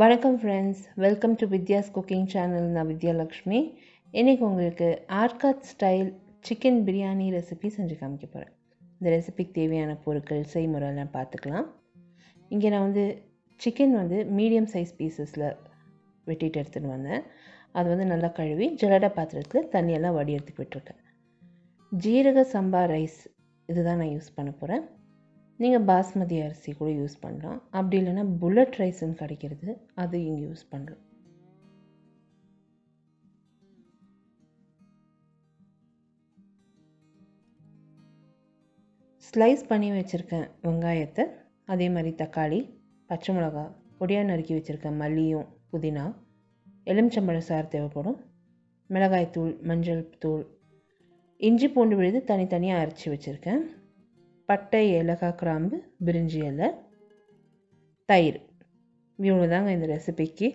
வணக்கம் friends, welcome to Vidya's cooking channel. நான் வித்யாலக்ஷ்மி. இன்றைக்கி உங்களுக்கு Arcot style chicken biryani recipe செஞ்சு காமிக்க போகிறேன். இந்த ரெசிபிக்கு தேவையான பொருட்கள் செய்முறையெல்லாம் பார்த்துக்கலாம். இங்கே நான் சிக்கன் மீடியம் சைஸ் பீசஸில் வெட்டிட்டு எடுத்துகிட்டு வந்தேன். அது நல்லா கழுவி ஜலடா பாத்திரத்தில் தண்ணியெல்லாம் வடி எடுத்து விட்டுருக்கேன். ஜீரக சம்பா ரைஸ் இதுதான் நான் யூஸ் பண்ண போகிறேன். நீங்கள் பாஸ்மதி அரிசி கூட யூஸ் பண்ணலாம். அப்படி இல்லைன்னா புல்லட் ரைஸ்ன்னு கிடைக்கிறது, அது இங்கே யூஸ் பண்ணலாம். ஸ்லைஸ் பண்ணி வச்சுருக்கேன் வெங்காயத்தை, அதே மாதிரி தக்காளி, பச்சை மிளகா, பொடியாக நறுக்கி வச்சுருக்கேன் மல்லியும் புதினா, எலுமிச்சம்பழம் சாறு தேவைப்படும், மிளகாய் தூள், மஞ்சள் தூள், இஞ்சி பூண்டு விழுது தனித்தனியாக அரைச்சி வச்சுருக்கேன், பட்டை, ஏலக்காய், கிராம்பு, பிரிஞ்சி இலை, தயிர். இவ்வளோ தாங்க இந்த ரெசிபிக்கு.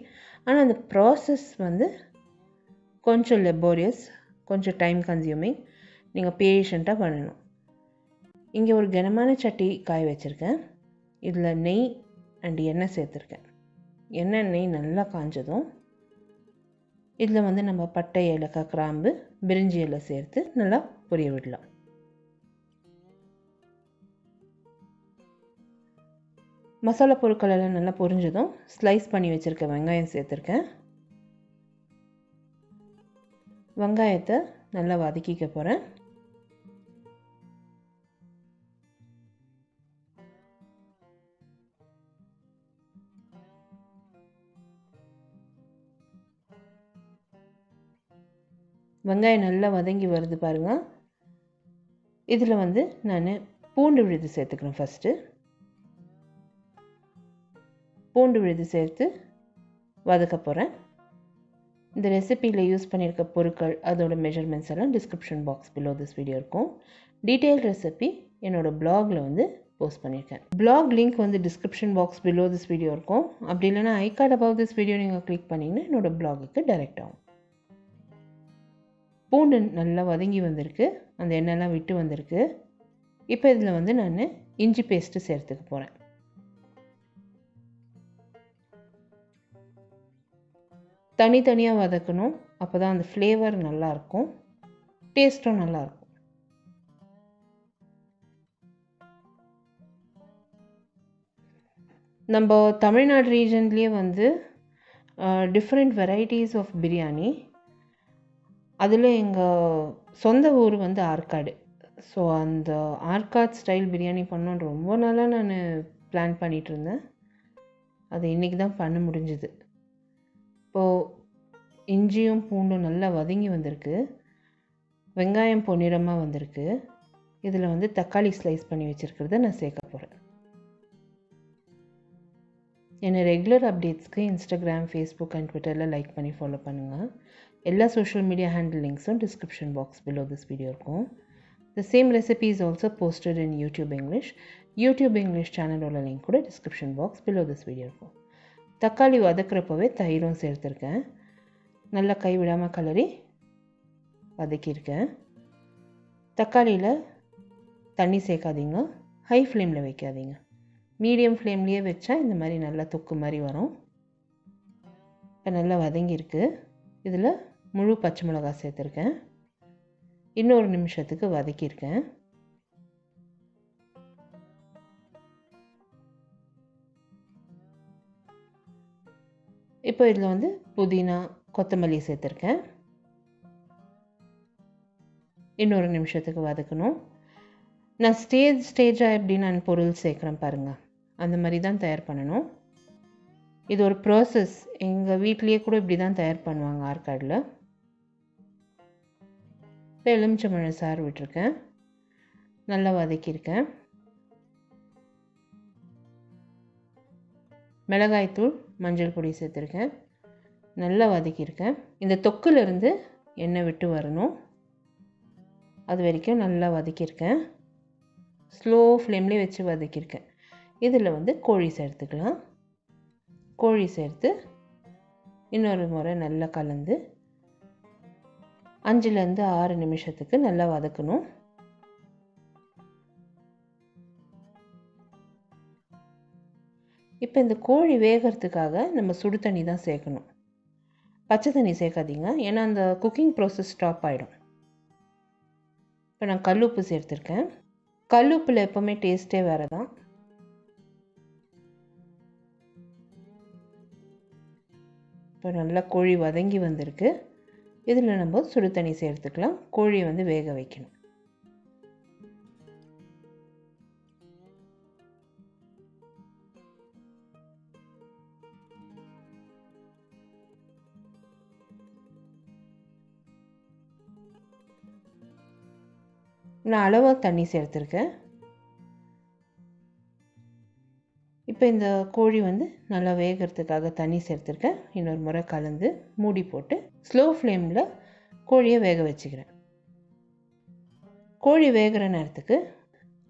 ஆனால் அந்த ப்ராசஸ் கொஞ்சம் லெபோரியஸ், கொஞ்சம் டைம் கன்சியூமிங். நீங்கள் பேஷண்ட்டாக பண்ணணும். இங்கே ஒரு கனமான சட்டி காய வச்சுருக்கேன். இதில் நெய் அண்ட் எண்ணெய் சேர்த்துருக்கேன். நெய் நல்லா காஞ்சதும் இதில் நம்ம பட்டை, ஏலக்காய், கிராம்பு, பிரிஞ்சி இலை சேர்த்து நல்லா பொரிய விடலாம். மசாலா பொருட்கள் எல்லாம் நல்லா பொரிஞ்சதும் ஸ்லைஸ் பண்ணி வச்சுருக்க வெங்காயம் சேர்த்துருக்கேன். வெங்காயத்தை நல்லா வதக்கிக்க போகிறேன். வெங்காயம் நல்லா வதங்கி வருது பாருங்கள். இதில் நான் பூண்டு விழுது சேர்த்துக்கிறேன். ஃபஸ்ட்டு பூண்டு விழுது சேர்த்து வதக்க போகிறேன். இந்த ரெசிபியில் யூஸ் பண்ணியிருக்க பொருட்கள், அதோட மெஷர்மெண்ட்ஸ் எல்லாம் description box below this video இருக்கும். டீட்டெயில் ரெசிபி என்னோடய பிளாகில் போஸ்ட் பண்ணியிருக்கேன். Blog link description box below this video இருக்கும். அப்படி இல்லைனா ஐகார்ட் அபவ் திஸ் வீடியோ நீங்கள் கிளிக் பண்ணிங்கன்னா என்னோடய பிளாகுக்கு டைரெக்ட் ஆகும். பூண்டு நல்லா வதங்கி வந்திருக்கு, அந்த எண்ணெய்லாம் விட்டு வந்திருக்கு. இப்போ இதில் நான் இஞ்சி பேஸ்ட்டு சேர்த்துக்க போகிறேன். தனித்தனியாக வதக்கணும், அப்போ தான் அந்த ஃப்ளேவர் நல்லாயிருக்கும், டேஸ்ட்டும் நல்லாயிருக்கும். நம்ம தமிழ்நாடு ரீஜன்லேயே டிஃப்ரெண்ட் வெரைட்டிஸ் ஆஃப் பிரியாணி. அதில் எங்கள் சொந்த ஊர் ஆற்காடு. ஸோ அந்த ஆர்காட் ஸ்டைல் பிரியாணி பண்ணணுன்னு ரொம்ப நாளாக நான் பிளான் பண்ணிகிட்டு இருந்தேன். அது இன்றைக்கி தான் பண்ண முடிஞ்சுது. இப்போது இஞ்சியும் பூண்டும் நல்லா வதங்கி வந்திருக்கு, வெங்காயம் பொன்னிறமாக வந்திருக்கு. இதில் தக்காளி ஸ்லைஸ் பண்ணி வச்சுருக்கிறத நான் சேர்க்க போகிறேன். என்னை ரெகுலர் அப்டேட்ஸ்க்கு இன்ஸ்டாகிராம், ஃபேஸ்புக் அண்ட் ட்விட்டரில் லைக் பண்ணி ஃபாலோ பண்ணுங்கள். எல்லா சோஷியல் மீடியா ஹேண்டில் லிங்க்ஸும் description box below this video இருக்கும். The same recipe is also posted in YouTube English சேனலோட லிங்க் கூட description box below this video இருக்கும். தக்காளி வதக்கிறப்பவே தயிரும் சேர்த்துருக்கேன். நல்லா கைவிடாமல் கலரி வதக்கியிருக்கேன். தக்காளியில் தண்ணி சேர்க்காதீங்க, ஹை ஃப்ளேமில் வைக்காதீங்க. மீடியம் ஃப்ளேம்லேயே வச்சா இந்த மாதிரி நல்லா தொக்கு மாதிரி வரும். இப்போ நல்லா வதங்கியிருக்கு. இதில் முழு பச்சை மிளகாய் சேர்த்துருக்கேன். இன்னொரு நிமிஷத்துக்கு வதக்கியிருக்கேன். இப்போ இதில் புதினா, கொத்தமல்லி சேர்த்துருக்கேன். இன்னொரு நிமிஷத்துக்கு வதக்கணும். நான் ஸ்டேஜாக எப்படி நான் பொருள் சேர்க்குறேன் பாருங்கள், அந்த மாதிரி தான் தயார் பண்ணணும். இது ஒரு ப்ராசஸ். எங்கள் வீட்லேயே கூட இப்படி தான் தயார் பண்ணுவாங்க ஆற்காடில். இப்போ எலுமிச்சம்பழம் சாறு விட்டுருக்கேன், நல்லா வதக்கியிருக்கேன். மிளகாய்த்தூள், மஞ்சள் பொடி சேர்த்துருக்கேன், நல்லா வதக்கியிருக்கேன். இந்த தொக்குலேருந்து எண்ணெய் விட்டு வரணும், அது வரைக்கும் நல்லா வதக்கியிருக்கேன். ஸ்லோ ஃப்ளேம்லேயே வச்சு வதக்கியிருக்கேன். இதில் கோழி சேர்த்துக்கலாம். கோழி சேர்த்து இன்னொரு முறை நல்லா கலந்து 5லேருந்து 6 நிமிஷத்துக்கு நல்லா வதக்கணும். இப்போ இந்த கோழி வேகிறதுக்காக நம்ம சுடு தண்ணி தான் சேர்க்கணும். பச்சை தண்ணி சேர்க்காதீங்க, ஏன்னா அந்த குக்கிங் ப்ராசஸ் ஸ்டாப் ஆகிடும். இப்போ நான் கல்லுப்பு சேர்த்துருக்கேன். கல்லுப்பில் எப்போவுமே டேஸ்ட்டே வேறு தான். இப்போ நல்லா கோழி வதங்கி வந்திருக்கு. இதில் நம்ம சுடு தண்ணி சேர்த்துக்கலாம். கோழியை வந்து வேக வைக்கணும். நான் அளவாக தண்ணி சேர்த்துருக்கேன். இப்போ இந்த கோழி வந்து நல்லா வேகிறதுக்காக தண்ணி சேர்த்துருக்கேன். இன்னொரு முறை கலந்து மூடி போட்டு ஸ்லோ ஃப்ளேமில் கோழியை வேக வச்சுக்கிறேன். கோழி வேகிற நேரத்துக்கு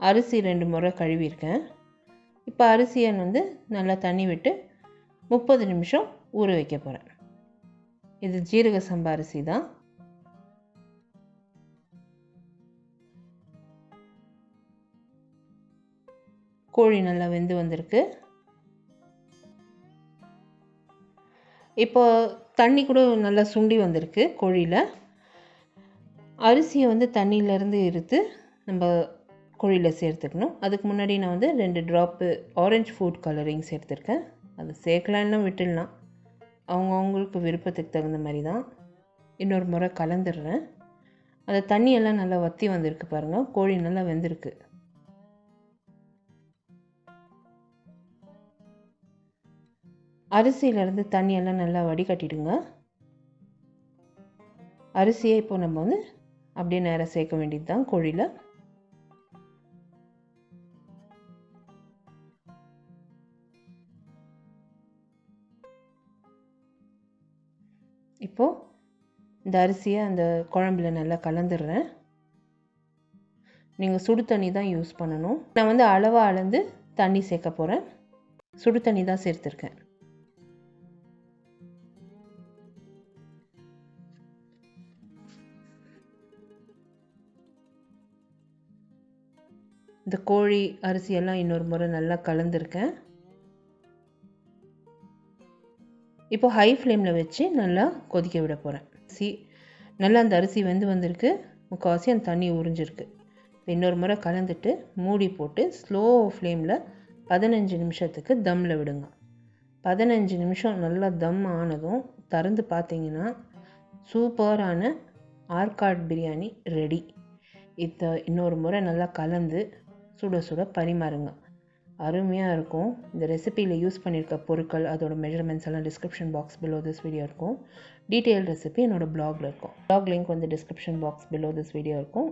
அரிசி 2 முறை கழுவியிருக்கேன். இப்போ அரிசியை வந்து நல்லா தண்ணி விட்டு 30 நிமிஷம் ஊற வைக்க போகிறேன். இது ஜீரக சம்பா அரிசி தான். கோழி நல்லா வெந்து வந்திருக்கு. இப்போ தண்ணி கூட நல்லா சுண்டி வந்திருக்கு கோழியில். அரிசியை வந்து தண்ணியிலேருந்து எடுத்து நம்ம கோழியில் சேர்த்துக்கணும். அதுக்கு முன்னாடி நான் வந்து 2 ட்ராப்பு ஆரஞ்சு ஃபுட் கலரிங் சேர்த்துருக்கேன். அது சேர்க்கலான்னா விட்டுடலாம், அவங்கவுங்களுக்கு விருப்பத்துக்கு தகுந்த மாதிரி தான். இன்னொரு முறை கலந்துடுறேன். அந்த தண்ணியெல்லாம் நல்லா வற்றி வந்திருக்கு பாருங்கள். கோழி நல்லா வெந்திருக்கு. அரிசியிலேருந்து தண்ணியெல்லாம் நல்லா வடிகட்டிடுங்க. அரிசியை இப்போ நம்ம வந்து அப்படியே நேராக சேர்க்க வேண்டியது தான் கோழியில். இப்போது இந்த அரிசியை அந்த குழம்புல நல்லா கலந்துடுறேன். நீங்கள் சுடு தண்ணி தான் யூஸ் பண்ணணும். நான் வந்து அளவாக அளந்து தண்ணி சேர்க்க போகிறேன். சுடு தண்ணி தான் சேர்த்துருக்கேன். இந்த கோழி அரிசியெல்லாம் இன்னொரு முறை நல்லா கலந்துருக்கேன். இப்போ ஹை ஃப்ளேமில் வச்சு நல்லா கொதிக்க விட போகிறேன். நல்லா அந்த அரிசி வெந்து வந்திருக்கு. முக்கால்வாசி அந்த தண்ணி உறிஞ்சிருக்கு. இன்னொரு முறை கலந்துட்டு மூடி போட்டு ஸ்லோ ஃப்ளேமில் 15 நிமிஷத்துக்கு தம்மில் விடுங்க. 15 நிமிஷம் நல்லா தம் ஆனதும் திறந்து பார்த்தீங்கன்னா சூப்பரான ஆர்காட் பிரியாணி ரெடி. இதை இன்னொரு முறை நல்லா கலந்து சுட சுட பரிமாறுங்க. அருமையாக இருக்கும். இந்த ரெசிபியில் யூஸ் பண்ணியிருக்க பொருட்கள், அதோட மெஷர்மெண்ட்ஸ் எல்லாம் description box below this video இருக்கும். டீட்டெயில் ரெசிபி என்னோடய ப்ளாகில் இருக்கும். ப்ளாக் லிங்க் வந்து description box below this video இருக்கும்.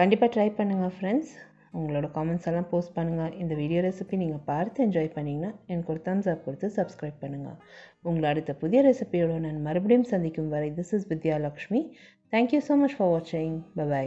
கண்டிப்பாக ட்ரை பண்ணுங்கள் ஃப்ரெண்ட்ஸ். உங்களோட காமெண்ட்ஸ் எல்லாம் போஸ்ட் பண்ணுங்கள். இந்த வீடியோ ரெசிபி நீங்கள் பார்த்து என்ஜாய் பண்ணிங்கன்னா எனக்கு ஒரு தம்ஸ் அப் கொடுத்து சப்ஸ்கிரைப் பண்ணுங்கள். உங்களை அடுத்த புதிய ரெசிபியோடு நான் மறுபடியும் சந்திக்கும் வரை this is Vidya Lakshmi. Thank you so much for வாட்சிங். பை.